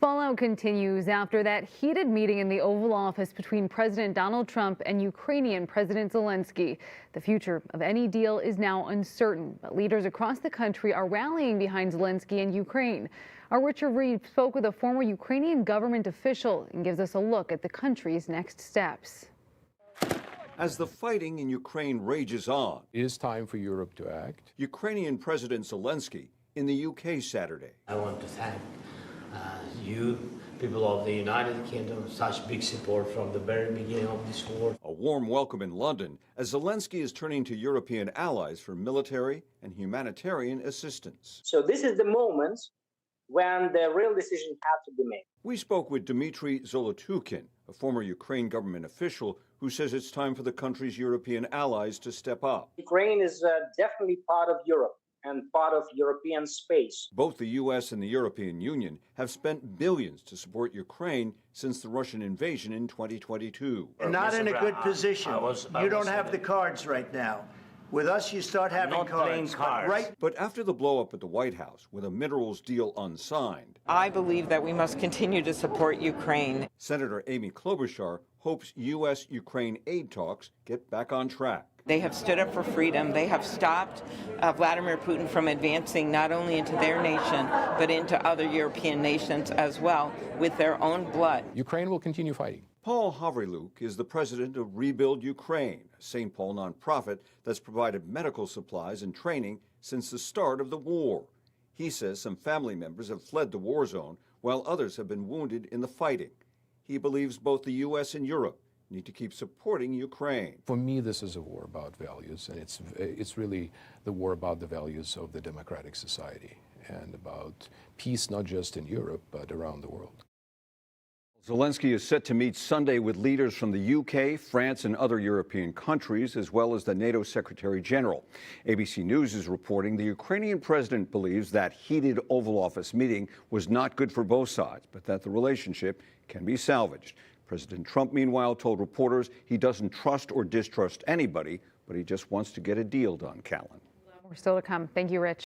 Fallout continues after that heated meeting in the Oval Office between President Donald Trump and Ukrainian President Zelensky. The future of any deal is now uncertain, but leaders across the country are rallying behind Zelensky and Ukraine. Our Richard Reed spoke with a former Ukrainian government official and gives us a look at the country's next steps. As the fighting in Ukraine rages on, it is time for Europe to act. Ukrainian President Zelensky in the UK Saturday. I want to thank you, people of the United Kingdom, such big support from the very beginning of this war. A warm welcome in London as Zelensky is turning to European allies for military and humanitarian assistance. So this is the moment when the real decision had to be made. We spoke with Dmitry Zolotukhin, a former Ukraine government official who says it's time for the country's European allies to step up. Ukraine is definitely part of Europe and part of European space. Both the U.S. and the European Union have spent billions to support Ukraine since the Russian invasion in 2022. Not in a good position. You don't have the cards right now. With us, you start having cards. Right. But after the blow-up at the White House with a minerals deal unsigned, I believe that we must continue to support Ukraine. Senator Amy Klobuchar hopes U.S.-Ukraine aid talks get back on track. They have stood up for freedom. They have stopped Vladimir Putin from advancing not only into their nation, but into other European nations as well with their own blood. Ukraine will continue fighting. Paul Havryluk is the president of Rebuild Ukraine, a St. Paul nonprofit that's provided medical supplies and training since the start of the war. He says some family members have fled the war zone while others have been wounded in the fighting. He believes both the U.S. and Europe need to keep supporting Ukraine. For me, this is a war about values, and it's really the war about the values of the democratic society and about peace not just in Europe, but around the world. Zelensky is set to meet Sunday with leaders from the UK, France, and other European countries, as well as the NATO Secretary General. ABC News is reporting the Ukrainian president believes that heated Oval Office meeting was not good for both sides, but that the relationship can be salvaged. President Trump, meanwhile, told reporters he doesn't trust or distrust anybody, but he just wants to get a deal done, Callan. We're still to come. Thank you, Rich.